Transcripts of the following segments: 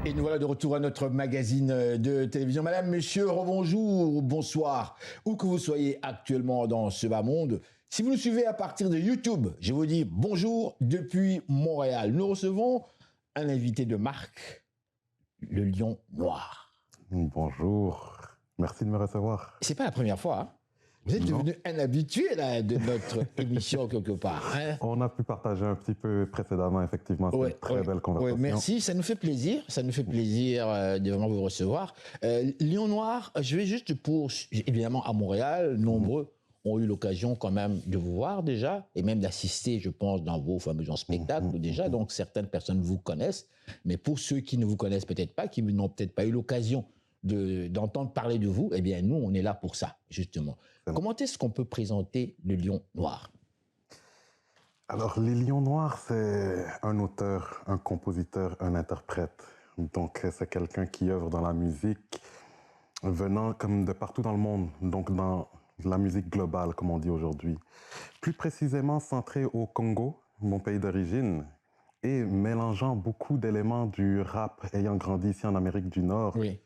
Et nous voilà de retour à notre magazine de télévision. Madame, monsieur, rebonjour, bonsoir. Où que vous soyez actuellement dans ce bas monde, si vous nous suivez à partir de YouTube, je vous dis bonjour depuis Montréal. Nous recevons un invité de marque, le Lion Noir. Bonjour, merci de me recevoir. C'est pas la première fois, hein? Vous êtes devenu un habitué là, de notre émission quelque part. Hein? On a pu partager un petit peu précédemment, effectivement, c'est une très belle conversation. Merci, ça nous fait plaisir. Ça nous fait plaisir de vraiment vous recevoir. Lion Noir, je vais juste pour, évidemment, à Montréal, nombreux ont eu l'occasion quand même de vous voir déjà, et même d'assister, je pense, dans vos fameux spectacles déjà. Donc, certaines personnes vous connaissent. Mais pour ceux qui ne vous connaissent peut-être pas, qui n'ont peut-être pas eu l'occasion d'entendre parler de vous, eh bien, nous, on est là pour ça, justement. Comment est-ce qu'on peut présenter le Lion Noir? Alors, les Lions Noirs, c'est un auteur, un compositeur, un interprète. Donc, c'est quelqu'un qui œuvre dans la musique, venant comme de partout dans le monde, donc dans la musique globale, comme on dit aujourd'hui. Plus précisément centré au Congo, mon pays d'origine, et mélangeant beaucoup d'éléments du rap ayant grandi ici en Amérique du Nord. Oui.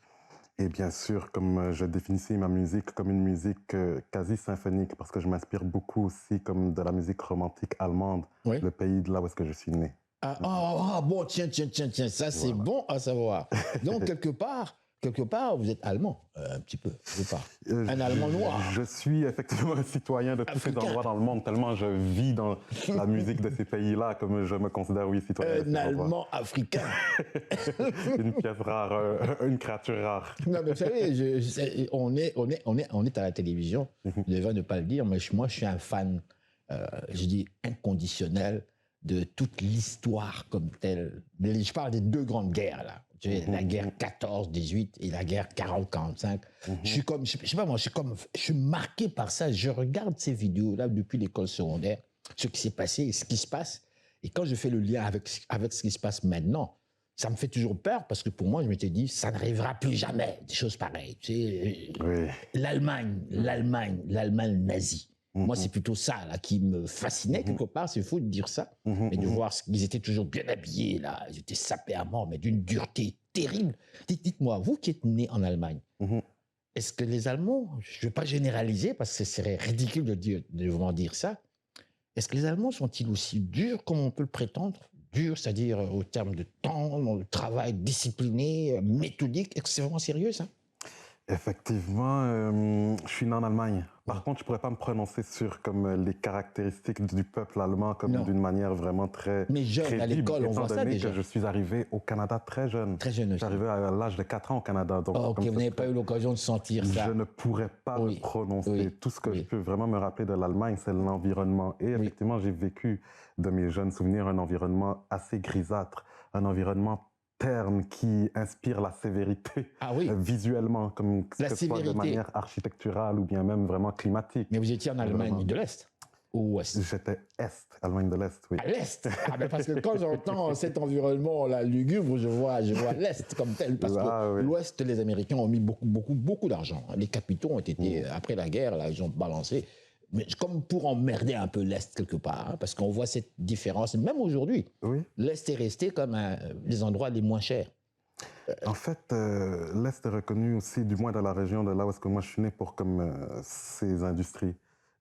Et bien sûr, comme je définissais ma musique comme une musique quasi symphonique, parce que je m'inspire beaucoup aussi comme de la musique romantique allemande, oui. Le pays de là où est-ce que je suis né. Bon, tiens, ça c'est bon à savoir. Donc, quelque part, vous êtes allemand, un petit peu, un Allemand noir. Je suis effectivement un citoyen de tous ces endroits dans le monde, tellement je vis dans la musique de ces pays-là, comme je me considère, oui, citoyen. Un Allemand africain. Une pièce rare, une créature rare. Non, mais vous savez, on est à la télévision, je devrais ne pas le dire, mais moi, je suis un fan, je dis inconditionnel, de toute l'histoire comme telle. Je parle des deux grandes guerres, là. La guerre 14-18 et la guerre 40-45. Je suis comme, je sais pas moi, je suis marqué par ça. Je regarde ces vidéos-là depuis l'école secondaire, ce qui s'est passé et ce qui se passe. Et quand je fais le lien avec ce qui se passe maintenant, ça me fait toujours peur parce que pour moi, je m'étais dit, ça n'arrivera plus jamais, des choses pareilles. Tu sais, oui. L'Allemagne nazie. Moi, c'est plutôt ça là, qui me fascinait quelque part, c'est fou de dire ça, mais de voir qu'ils étaient toujours bien habillés, là, ils étaient sapés à mort, mais d'une dureté terrible. Dites-moi, vous qui êtes né en Allemagne, est-ce que les Allemands, je ne veux pas généraliser parce que ce serait ridicule de vraiment dire ça, est-ce que les Allemands sont-ils aussi durs comme on peut le prétendre? Durs, c'est-à-dire au terme de temps, le travail discipliné, méthodique, extrêmement sérieux, ça? Effectivement, je suis né en Allemagne. Par contre, je ne pourrais pas me prononcer sur comme, les caractéristiques du peuple allemand comme d'une manière vraiment très mais jeune, crédible, à l'école, on voit ça déjà. Que je suis arrivé au Canada très jeune. Très jeune. Je suis arrivé à l'âge de 4 ans au Canada. Donc, ok, vous n'avez pas eu l'occasion de sentir ça. Je ne pourrais pas me prononcer. Tout ce que je peux vraiment me rappeler de l'Allemagne, c'est l'environnement. Et effectivement, j'ai vécu de mes jeunes souvenirs un environnement assez grisâtre, un environnement terne qui inspire la sévérité visuellement, comme que ce soit de manière architecturale ou bien même vraiment climatique. Mais vous étiez en Allemagne de l'Est ou Ouest? J'étais Est, Allemagne de l'Est, oui. À l'Est? Parce que quand j'entends cet environnement là, lugubre, je vois l'Est comme tel, parce que l'Ouest, les Américains ont mis beaucoup d'argent. Les capitaux ont été, après la guerre, là, ils ont balancé. Mais comme pour emmerder un peu l'Est quelque part, hein, parce qu'on voit cette différence, même aujourd'hui, l'Est est resté comme les endroits les moins chers. En fait, l'Est est reconnu aussi, du moins dans la région de là où est-ce que moi je suis né, pour comme ses industries.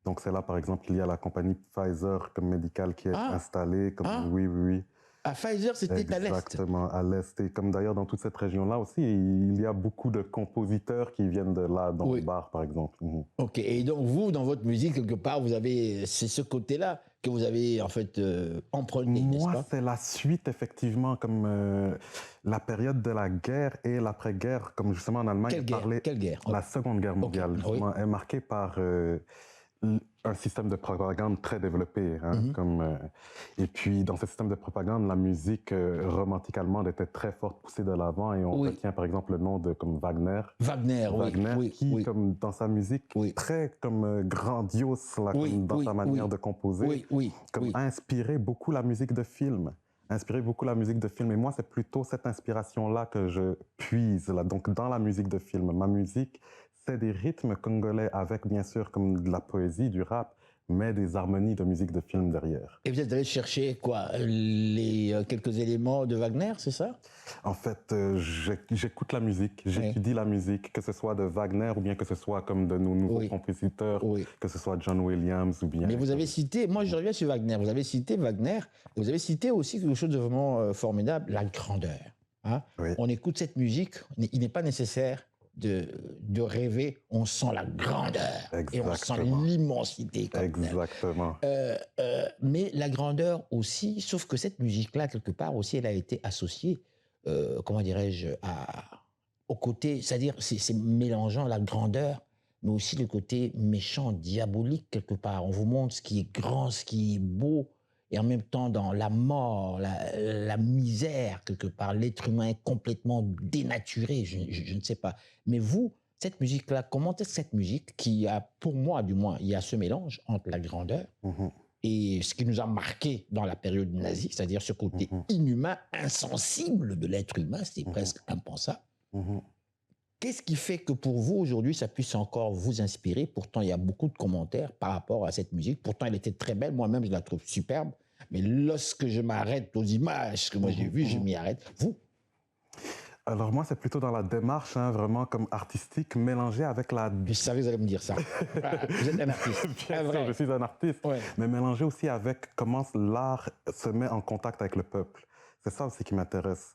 Donc c'est là, par exemple, il y a la compagnie Pfizer comme médicale qui est installée. Comme, oui. À Pfizer, c'était à l'Est. Exactement, à l'Est. Et comme d'ailleurs dans toute cette région-là aussi, il y a beaucoup de compositeurs qui viennent de là, dans le bar, par exemple. Ok, et donc vous, dans votre musique, quelque part, c'est ce côté-là que vous avez en fait emprunté, n'est-ce pas? Moi, c'est la suite, effectivement, comme la période de la guerre et l'après-guerre, comme justement en Allemagne. Quelle guerre? La Seconde Guerre mondiale, justement, est marquée par un système de propagande très développé. Et puis, dans ce système de propagande, la musique romantique allemande était très forte, poussée de l'avant. Et on retient, par exemple, le nom de comme Wagner. Wagner, qui, comme dans sa musique, très comme grandiose là, comme dans sa manière de composer, a inspiré beaucoup la musique de film. Et moi, c'est plutôt cette inspiration-là que je puise, là, donc dans la musique de film. Ma musique, c'est des rythmes congolais avec, bien sûr, comme de la poésie, du rap, mais des harmonies de musique de film derrière. Et vous êtes allé chercher quoi? Les quelques éléments de Wagner, c'est ça? En fait, j'écoute la musique, j'étudie la musique, que ce soit de Wagner ou bien que ce soit comme de nos nouveaux compositeurs, que ce soit John Williams ou bien... Mais vous avez cité, moi je reviens sur Wagner, vous avez cité Wagner, vous avez cité aussi quelque chose de vraiment formidable, la grandeur. Hein? On écoute cette musique, il n'est pas nécessaire de rêver, on sent la grandeur. Et on sent l'immensité. Exactement. Mais la grandeur aussi, sauf que cette musique-là, quelque part aussi, elle a été associée, comment dirais-je, au côté, c'est-à-dire c'est mélangeant la grandeur, mais aussi le côté méchant, diabolique quelque part. On vous montre ce qui est grand, ce qui est beau, et en même temps dans la mort, la misère quelque part. L'être humain est complètement dénaturé, je ne sais pas. Mais vous, cette musique-là, comment est-ce que cette musique, qui a, pour moi du moins, il y a ce mélange entre la grandeur et ce qui nous a marqué dans la période nazie, c'est-à-dire ce côté inhumain, insensible de l'être humain, c'est presque impensable. Qu'est-ce qui fait que pour vous, aujourd'hui, ça puisse encore vous inspirer? Pourtant, il y a beaucoup de commentaires par rapport à cette musique. Pourtant, elle était très belle. Moi-même, je la trouve superbe. Mais lorsque je m'arrête aux images que moi j'ai vues, je m'y arrête. Vous? Alors moi, c'est plutôt dans la démarche, hein, vraiment comme artistique, mélangée avec la... Je savais que vous allez me dire ça. Vous êtes un artiste. Bien sûr, je suis un artiste. Mais mélangé aussi avec comment l'art se met en contact avec le peuple. C'est ça aussi qui m'intéresse.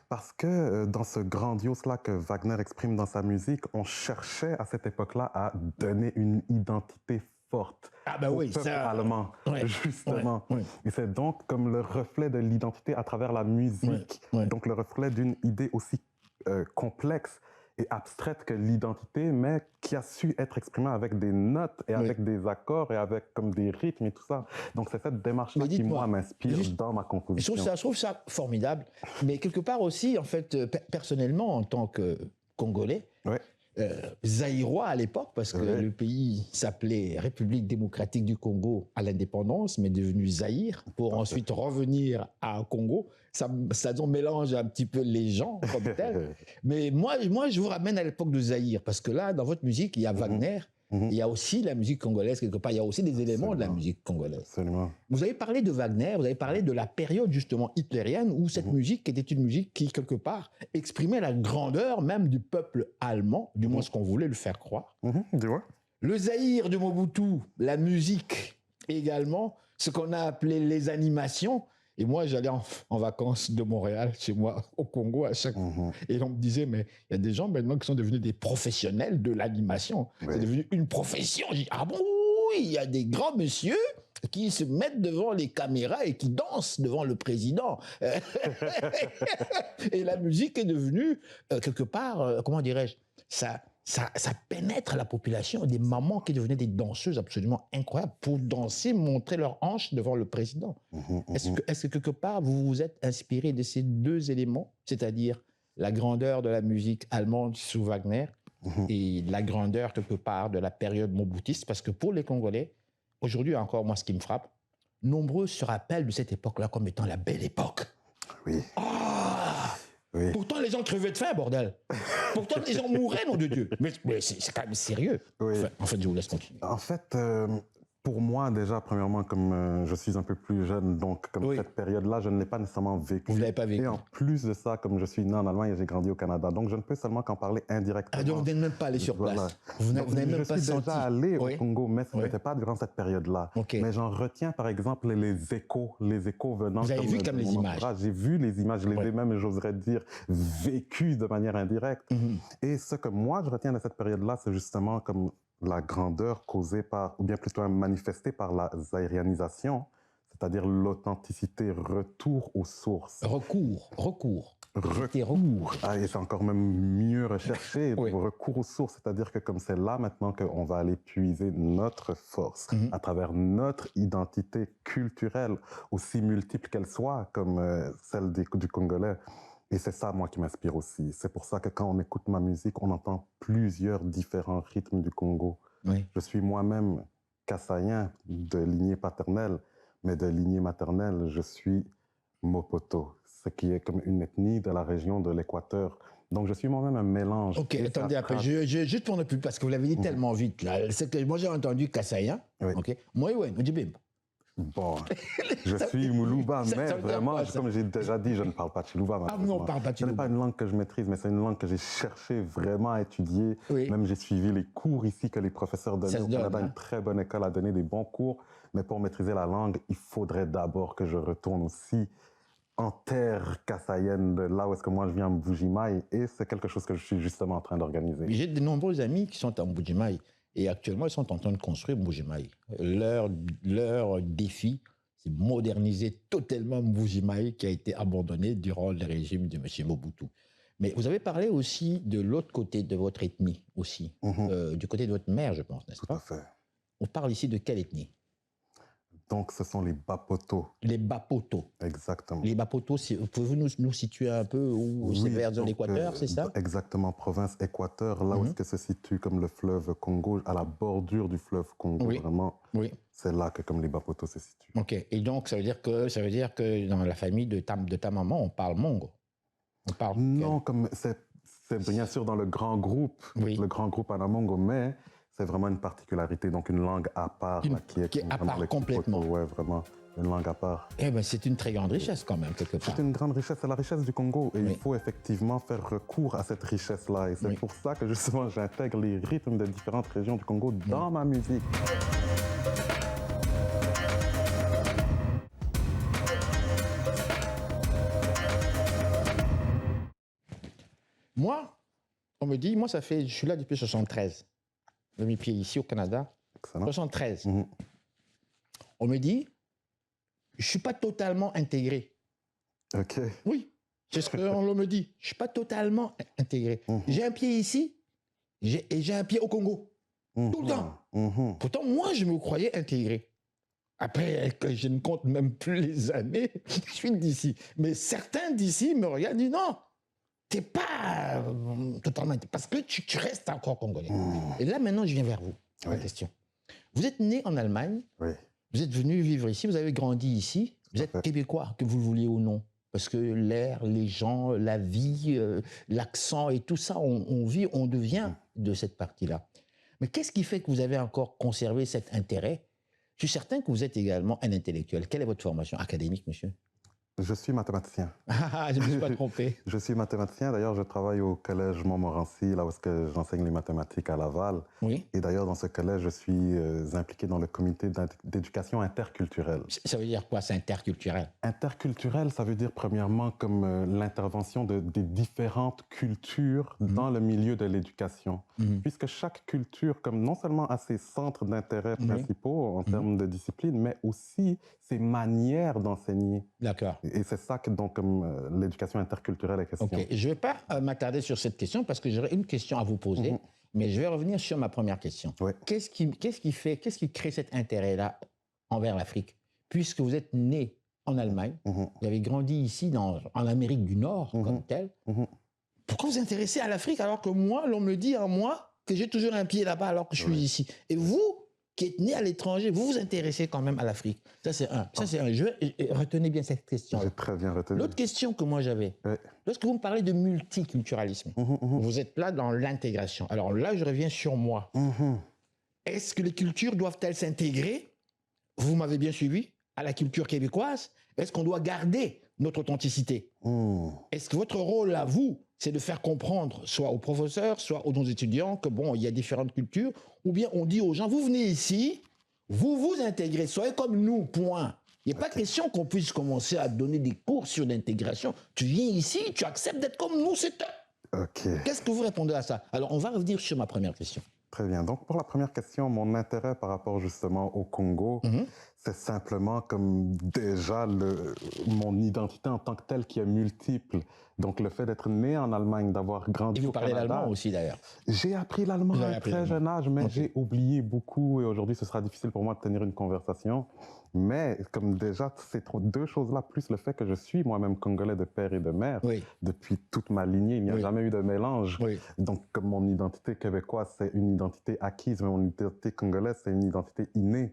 Parce que dans ce grandiose-là que Wagner exprime dans sa musique, on cherchait à cette époque-là à donner une identité forte au peuple allemand, justement. Et c'est donc comme le reflet de l'identité à travers la musique, donc le reflet d'une idée aussi complexe et abstraite que l'identité, mais qui a su être exprimée avec des notes et avec des accords et avec comme des rythmes et tout ça. Donc c'est cette démarche-là qui, moi, m'inspire dans ma composition. Je trouve ça formidable, mais quelque part aussi, en fait, personnellement, en tant que Congolais, zaïrois à l'époque, parce que le pays s'appelait République démocratique du Congo à l'indépendance, mais devenu Zaïre, pour ensuite revenir à Congo. Ça mélange un petit peu les gens comme tel. Mais moi, je vous ramène à l'époque de Zaïre, parce que là, dans votre musique, il y a Wagner, il y a aussi la musique congolaise quelque part, il y a aussi des éléments de la musique congolaise. Absolument. Vous avez parlé de Wagner, vous avez parlé de la période justement hitlérienne où cette musique était une musique qui quelque part exprimait la grandeur même du peuple allemand, du moins ce qu'on voulait le faire croire. Dis-moi. Le Zaïre de Mobutu, la musique également, ce qu'on a appelé les animations. Et moi, j'allais en vacances de Montréal, chez moi, au Congo, à chaque fois. Et on me disait, mais il y a des gens maintenant qui sont devenus des professionnels de l'animation. C'est devenu une profession. Je dis, ah bon, oui, il y a des grands messieurs qui se mettent devant les caméras et qui dansent devant le président. Et la musique est devenue, quelque part, comment dirais-je, ça pénètre la population, des mamans qui devenaient des danseuses absolument incroyables pour danser, montrer leurs hanches devant le président. Est-ce que quelque part, vous vous êtes inspiré de ces deux éléments, c'est-à-dire la grandeur de la musique allemande sous Wagner et la grandeur, quelque part, de la période mobutiste? Parce que pour les Congolais, aujourd'hui encore, moi, ce qui me frappe, nombreux se rappellent de cette époque-là comme étant la belle époque. Oui. Oui. Pourtant, les gens crevaient de faim, bordel. Pourtant, les gens mouraient, nom de Dieu. Mais c'est quand même sérieux. En fait, je vous laisse continuer. En fait, pour moi, déjà, premièrement, comme je suis un peu plus jeune, donc comme cette période-là, je ne l'ai pas nécessairement vécu. Vous ne l'avez pas vécu. Et en plus de ça, comme je suis né en Allemagne et j'ai grandi au Canada, donc je ne peux seulement qu'en parler indirectement. Ah, donc vous n'êtes même pas allé sur place. Vous n'avez même pas senti. Je suis déjà allé au Congo, mais ce n'était pas durant cette période-là. Mais j'en retiens, par exemple, les échos venant. Vous avez vu comme les images. J'ai vu les images, je les ai même, j'oserais dire, vécues de manière indirecte. Et ce que moi, je retiens de cette période-là, c'est justement comme la grandeur causée par, ou bien plutôt manifestée par la zaïrianisation, c'est-à-dire l'authenticité, retour aux sources. Recours. Ah, et c'est encore même mieux recherché, recours aux sources, c'est-à-dire que comme c'est là maintenant qu'on va aller puiser notre force à travers notre identité culturelle, aussi multiple qu'elle soit, comme celle du Congolais. Et c'est ça, moi, qui m'inspire aussi. C'est pour ça que quand on écoute ma musique, on entend plusieurs différents rythmes du Congo. Je suis moi-même kassaïen de lignée paternelle, mais de lignée maternelle, je suis Mopoto. ce qui est comme une ethnie de la région de l'Équateur. Donc, je suis moi-même un mélange. Ok, Et attendez, après, juste pour ne plus, parce que vous l'avez dit tellement vite, là, c'est que moi j'ai entendu Kassaïen, Oui. ok, moi, ouais, on dit bim. Bon, je suis Moulouba, mais ça veut dire vraiment, quoi, ça? comme j'ai déjà dit, je ne parle pas de Chilouba. Ah non, on parle pas de Ce n'est pas Chilouba. une langue que je maîtrise, mais c'est une langue que j'ai cherché vraiment à étudier. Oui. Même j'ai suivi les cours ici que les professeurs donnaient Ça se au donne, Canada, hein. une très bonne école a donné des bons cours. Mais pour maîtriser la langue, il faudrait d'abord que je retourne aussi en terre kassaïenne, de là où est-ce que moi je viens, Mbujimaï, et c'est quelque chose que je suis justement en train d'organiser. J'ai de nombreux amis qui sont en Mbujimaï et actuellement ils sont en train de construire Mbujimaï. Leur défi, c'est moderniser totalement Mbujimaï qui a été abandonné durant le régime de M. Mobutu. Mais vous avez parlé aussi de l'autre côté de votre ethnie aussi, du côté de votre mère, je pense, n'est-ce Tout à pas? fait. On parle ici de quelle ethnie? Donc, ce sont les Bapoto. Les Bapoto. Exactement. Les Bapoto, pouvez-vous nous situer un peu où c'est vers l'Équateur, c'est ça? Exactement, province Équateur, là où est-ce que se situe comme le fleuve Congo, à la bordure du fleuve Congo, Oui. vraiment. Oui. C'est là que comme les Bapoto se situent. Ok. Et donc, ça veut dire que dans la famille de ta maman, on parle mongo. On parle. Non, comme c'est bien sûr dans le grand groupe, Oui. le grand groupe Anamongo, mais c'est vraiment une particularité, donc une langue à part. Qui est à part complètement. Ouais, vraiment une langue à part. Eh bien, c'est une très grande richesse quand même, quelque part. C'est une grande richesse, c'est la richesse du Congo. Et Oui. il faut effectivement faire recours à cette richesse-là. Et c'est pour ça que justement j'intègre les rythmes des différentes régions du Congo dans ma musique. Moi, on me dit, je suis là depuis 73. J'ai mis pied ici au Canada. Excellent. 73. On me dit, je ne suis pas totalement intégré. OK. Oui, c'est ce qu'on me dit. Je ne suis pas totalement intégré. J'ai un pied ici et j'ai un pied au Congo. Tout le temps. Pourtant, moi, je me croyais intégré. Après, je ne compte même plus les années, je suis d'ici. Mais certains d'ici me regardent et disent non, tu n'es pas totalement intégré parce que tu restes encore congolais. Et là, maintenant, je viens vers vous. La question. Vous êtes né en Allemagne. Oui. Vous êtes venu vivre ici, vous avez grandi ici, vous êtes québécois, que vous le vouliez ou non. Parce que l'air, les gens, la vie, l'accent et tout ça, on vit, on devient de cette partie-là. Mais qu'est-ce qui fait que vous avez encore conservé cet intérêt? Je suis certain que vous êtes également un intellectuel. Quelle est votre formation académique, monsieur? Je suis mathématicien. Ah, je ne me suis pas trompé. Je suis mathématicien. D'ailleurs, je travaille au collège Montmorency, là où j'enseigne les mathématiques à Laval. Oui. Et d'ailleurs, dans ce collège, je suis impliqué dans le comité d'éducation interculturelle. Ça veut dire quoi, c'est interculturel? Interculturel, ça veut dire premièrement comme l'intervention des différentes cultures dans le milieu de l'éducation. Puisque chaque culture, comme non seulement a ses centres d'intérêt principaux en termes de discipline, mais aussi ses manières d'enseigner. D'accord. Et c'est ça que donc l'éducation interculturelle est question. Ok, je ne vais pas m'attarder sur cette question parce que j'aurais une question à vous poser, mais je vais revenir sur ma première question. Oui. Qu'est-ce qui crée cet intérêt-là envers l'Afrique? Puisque vous êtes né en Allemagne, vous avez grandi ici en Amérique du Nord comme tel, pourquoi vous vous intéressez à l'Afrique alors que moi, l'on me dit à moi que j'ai toujours un pied là-bas alors que je suis ici? Et vous, qui êtes né à l'étranger, vous vous intéressez quand même à l'Afrique. Ça, c'est un. Retenez bien cette question. J'ai très bien retenu. L'autre question que moi j'avais, lorsque vous me parlez de multiculturalisme, vous êtes là dans l'intégration. Alors là, je reviens sur moi. Est-ce que les cultures doivent-elles s'intégrer? Vous m'avez bien suivi à la culture québécoise. Est-ce qu'on doit garder notre authenticité? Est-ce que votre rôle à vous, c'est de faire comprendre, soit aux professeurs, soit aux étudiants, que bon, il y a différentes cultures, ou bien on dit aux gens, vous venez ici, vous vous intégrez, soyez comme nous, point. Il n'y a pas de question qu'on puisse commencer à donner des cours sur l'intégration. Tu viens ici, tu acceptes d'être comme nous, c'est tout. Qu'est-ce que vous répondez à ça? Alors, on va revenir sur ma première question. Très bien. Donc, pour la première question, mon intérêt par rapport justement au Congo, c'est simplement comme déjà mon identité en tant que telle qui est multiple. Donc, le fait d'être né en Allemagne, d'avoir grandi au Canada. Et vous parlez l'allemand aussi, d'ailleurs. J'ai appris l'allemand à un très jeune âge, mais j'ai oublié beaucoup et aujourd'hui, ce sera difficile pour moi de tenir une conversation. Mais comme déjà, c'est deux choses-là, plus le fait que je suis moi-même congolais de père et de mère, depuis toute ma lignée, il n'y a jamais eu de mélange. Donc, comme mon identité québécoise, c'est une identité acquise, mais mon identité congolaise, c'est une identité innée.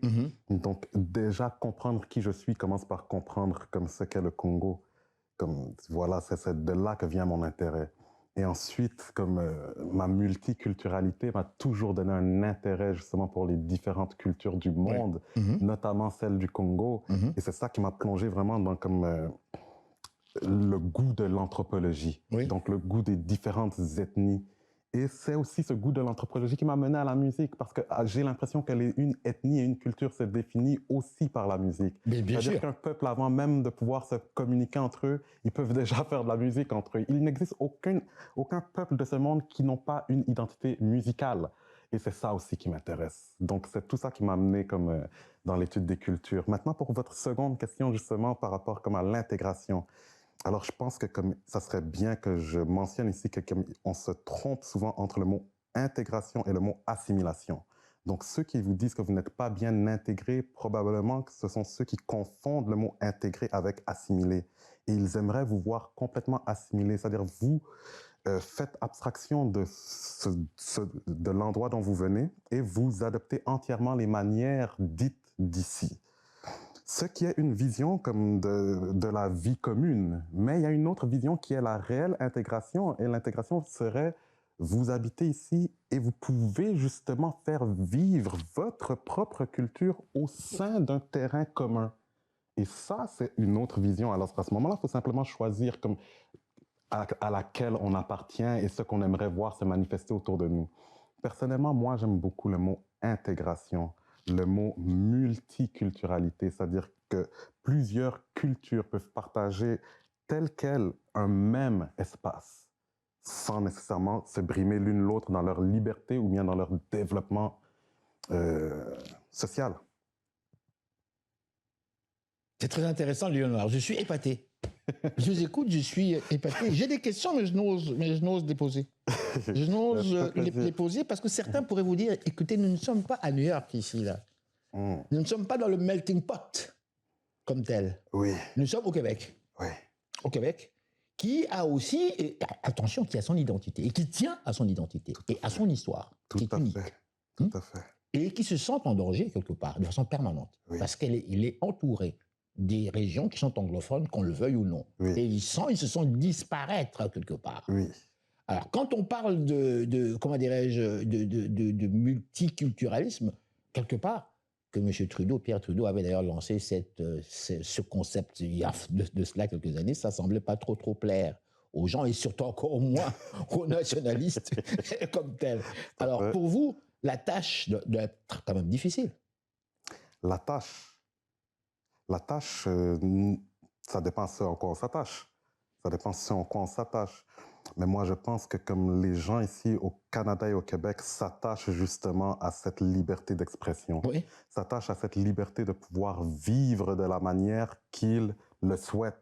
Donc, déjà, comprendre qui je suis commence par comprendre comme ce qu'est le Congo. comme, voilà, c'est de là que vient mon intérêt. Et ensuite, comme ma multiculturalité m'a toujours donné un intérêt justement pour les différentes cultures du monde, notamment celle du Congo. Et c'est ça qui m'a plongé vraiment dans comme le goût de l'anthropologie, donc le goût des différentes ethnies. Et c'est aussi ce goût de l'anthropologie qui m'a mené à la musique, parce que j'ai l'impression qu'une ethnie et une culture se définit aussi par la musique. C'est-à-dire qu'un peuple, avant même de pouvoir se communiquer entre eux, ils peuvent déjà faire de la musique entre eux. Il n'existe aucun peuple de ce monde qui n'ont pas une identité musicale. Et c'est ça aussi qui m'intéresse. Donc c'est tout ça qui m'a amené comme, dans l'étude des cultures. Maintenant, pour votre seconde question, justement, par rapport comme à l'intégration. Alors, je pense que comme ça serait bien que je mentionne ici qu'on se trompe souvent entre le mot intégration et le mot assimilation. Donc, ceux qui vous disent que vous n'êtes pas bien intégré, probablement que ce sont ceux qui confondent le mot intégré avec assimilé. Et ils aimeraient vous voir complètement assimilé, c'est-à-dire vous faites abstraction de l'endroit dont vous venez et vous adoptez entièrement les manières dites d'ici. Ce qui est une vision comme de la vie commune. Mais il y a une autre vision qui est la réelle intégration. Et l'intégration serait, vous habitez ici et vous pouvez justement faire vivre votre propre culture au sein d'un terrain commun. Et ça, c'est une autre vision. Alors à ce moment-là, il faut simplement choisir comme à laquelle on appartient et ce qu'on aimerait voir se manifester autour de nous. Personnellement, moi, j'aime beaucoup le mot intégration, le mot multiculturalité, c'est-à-dire que plusieurs cultures peuvent partager tel quel un même espace, sans nécessairement se brimer l'une l'autre dans leur liberté ou bien dans leur développement social. C'est très intéressant, Léonard. Je suis épaté. Je vous écoute, je suis épaté. J'ai des questions, mais je n'ose les poser. Je n'ose les poser parce que certains pourraient vous dire, écoutez, nous ne sommes pas à New York ici, là. Nous ne sommes pas dans le melting pot comme tel. Oui. Nous sommes au Québec. Oui. Au Québec, qui a aussi, attention, qui a son identité et qui tient à son identité et à son histoire, qui est unique. Tout à fait. Et qui se sent en danger quelque part, de façon permanente, parce qu'il est entouré des régions qui sont anglophones, qu'on le veuille ou non. Et ils se sentent disparaître quelque part. Alors, quand on parle comment dirais-je, de multiculturalisme, quelque part, que M. Trudeau, Pierre Trudeau, avait d'ailleurs lancé ce concept il y a de cela quelques années, ça semblait pas trop plaire aux gens et surtout encore moins aux nationalistes comme tels. Alors, pour vous, la tâche doit être quand même difficile. La tâche, ça dépend ce en quoi on s'attache. Ça dépend ce en quoi on s'attache. Mais moi, je pense que comme les gens ici au Canada et au Québec s'attachent justement à cette liberté d'expression, s'attachent à cette liberté de pouvoir vivre de la manière qu'ils le souhaitent.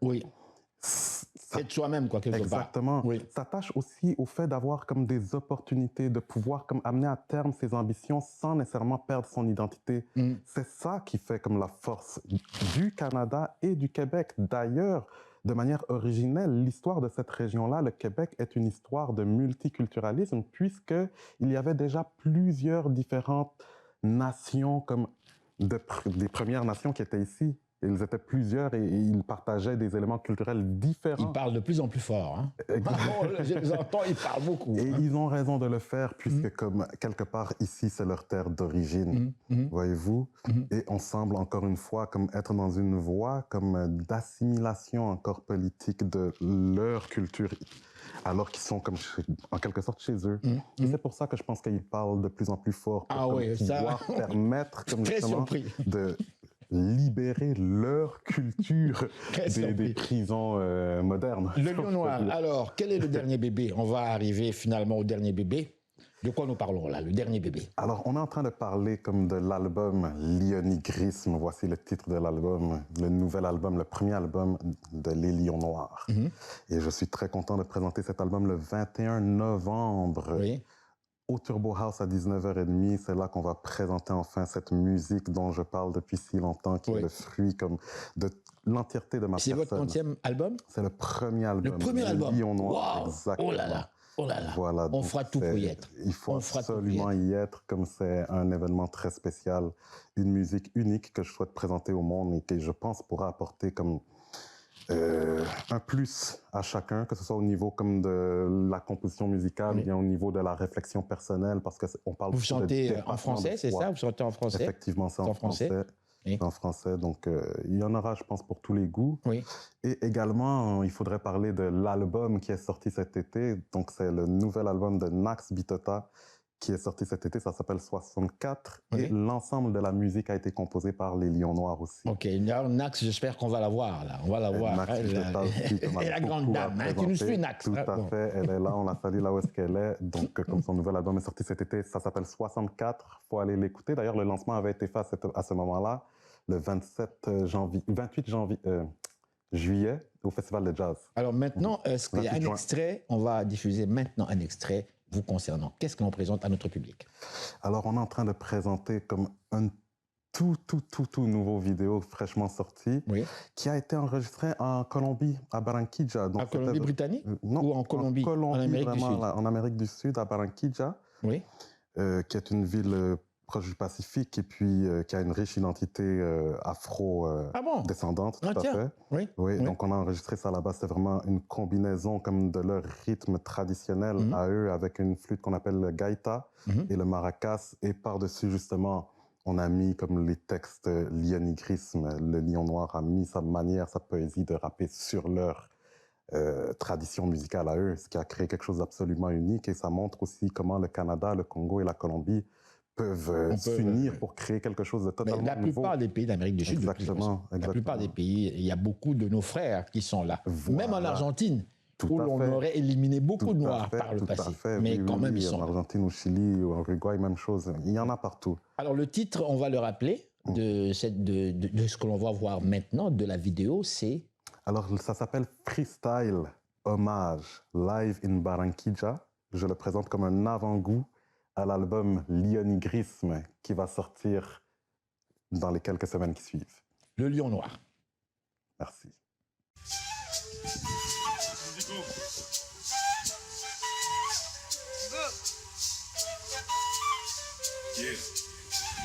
Être soi-même, quoi, quelque part. Exactement. S'attache aussi au fait d'avoir comme des opportunités, de pouvoir comme amener à terme ses ambitions sans nécessairement perdre son identité. C'est ça qui fait comme la force du Canada et du Québec. D'ailleurs, de manière originelle, l'histoire de cette région-là, le Québec, est une histoire de multiculturalisme puisqu'il y avait déjà plusieurs différentes nations, comme des Premières Nations qui étaient ici. Ils étaient plusieurs et ils partageaient des éléments culturels différents. Ils parlent de plus en plus fort. Hein? Je les entends, ils parlent beaucoup. Et ils ont raison de le faire puisque comme quelque part ici, c'est leur terre d'origine, voyez-vous. Et on semble encore une fois comme être dans une voie comme d'assimilation encore politique de leur culture, alors qu'ils sont comme en quelque sorte chez eux. Et c'est pour ça que je pense qu'ils parlent de plus en plus fort pour pouvoir permettre comme justement de libérer leur culture des prisons modernes. Le Lion Noir, alors, quel est le dernier bébé? On va arriver finalement au dernier bébé. De quoi nous parlons là, le dernier bébé? Alors, on est en train de parler comme de l'album Lionigrisme. Voici le titre de l'album, le nouvel album, le premier album de Les Lions Noirs. Et je suis très content de présenter cet album le 21 novembre. Au Turbo House à 19h30, c'est là qu'on va présenter enfin cette musique dont je parle depuis si longtemps, qui est le fruit comme de l'entièreté de ma personne. C'est votre 30e album? C'est le premier album. Le premier album? Lion Noir, exactement. Oh là là, oh là là. Voilà, on fera tout pour y être. Il faut absolument y être, comme c'est un événement très spécial, une musique unique que je souhaite présenter au monde et que je pense pourra apporter comme un plus à chacun, que ce soit au niveau comme de la composition musicale, ou bien au niveau de la réflexion personnelle, parce qu'on parle Vous beaucoup de chantez en dépassement français, de c'est soi. ça? Vous chantez en français? Effectivement, c'est en français. Oui. C'est en français, donc il y en aura, je pense, pour tous les goûts. Oui. Et également, il faudrait parler de l'album qui est sorti cet été. Donc, c'est le nouvel album de Nax Bitota qui est sorti cet été. Ça s'appelle 64. Oui. Et l'ensemble de la musique a été composé par les Lions Noirs aussi. Ok, alors Nax, j'espère qu'on va la voir, là. On va la voir. Nax Bitota aussi, comme Et la grande dame, hein, qui nous suit, Nax. Tout à fait, elle est là, on la salue là où est-ce qu'elle est. Donc, comme son nouvel album est sorti cet été, ça s'appelle 64. Il faut aller l'écouter. D'ailleurs, le lancement avait été fait à ce moment-là, le 28 juillet, au Festival de Jazz. Alors maintenant, est-ce qu'il y a un extrait? On va diffuser maintenant un extrait vous concernant. Qu'est-ce que l'on présente à notre public? Alors, on est en train de présenter comme un tout nouveau vidéo fraîchement sorti, oui, qui a été enregistré en Colombie, à Barranquilla. Donc, en Colombie-Britannique? Non, ou en Colombie, en Amérique du Sud? Là, en Amérique du Sud, à Barranquilla, oui, qui est une ville proche du Pacifique et puis qui a une riche identité afro-descendante, tout à fait. Oui, oui, donc on a enregistré ça là-bas. C'est vraiment une combinaison comme de leur rythme traditionnel à eux, avec une flûte qu'on appelle le gaïta et le maracas. Et par-dessus, justement, on a mis comme les textes lionigrisme. Le Lion Noir a mis sa manière, sa poésie de rapper sur leur tradition musicale à eux, ce qui a créé quelque chose d'absolument unique. Et ça montre aussi comment le Canada, le Congo et la Colombie peuvent s'unir pour créer quelque chose de totalement nouveau. La plupart des pays d'Amérique du Sud, exactement. La plupart des pays, il y a beaucoup de nos frères qui sont là. Voilà. Même en Argentine, où l'on aurait éliminé beaucoup de Noirs par le passé. Mais quand même, ils sont en Argentine, au Chili, au Uruguay, même chose. Il y en a partout. Alors, le titre, on va le rappeler, de ce que l'on va voir maintenant, de la vidéo, c'est... Alors, ça s'appelle Freestyle Hommage Live in Barranquilla. Je le présente comme un avant-goût à l'album Lionigrisme qui va sortir dans les quelques semaines qui suivent. Le Lion Noir. Merci. Yeah.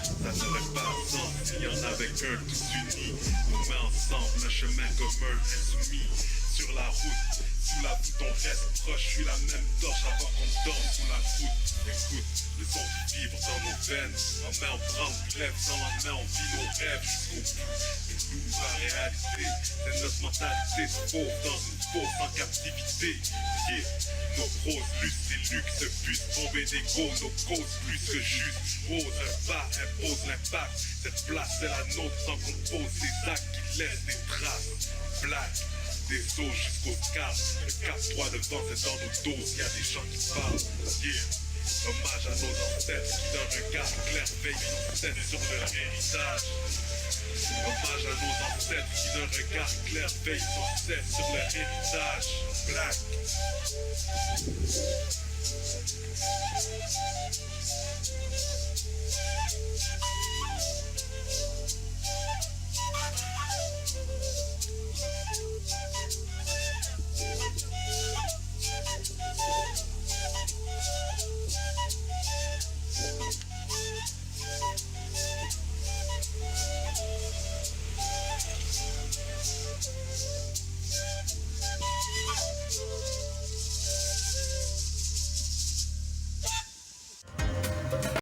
Ça n'aurait pas de sens s'il y en avait qu'un tous unis. On met ensemble un chemin commun insoumis. Sur la route, sous la voûte on reste proche. Je suis la même torche avant qu'on danse sous la voûte. Écoute, le son qui vibre dans nos veines. En main on prend, on lève, sans la main on vit nos rêves jusqu'au bout. Et nous, la réalité, c'est notre mentalité de fauve dans une fausse en captivité. Yeah. Nos grosses luttes, c'est luxe, bus, bomber des go, nos causes plus que juste. Ose un pas, impose l'impact. Cette place c'est la nôtre tant qu'on pose des actes qui laissent des traces. Black, des os jusqu'au cap. Le cap droit devant c'est dans nos doses, y a des gens qui parlent. Yeah. Hommage à nos ancêtres qui d'un regard clair veillent sans cesse sur leur héritage. Hommage à nos ancêtres qui d'un regard clair veillent sans cesse sur leur héritage. Black.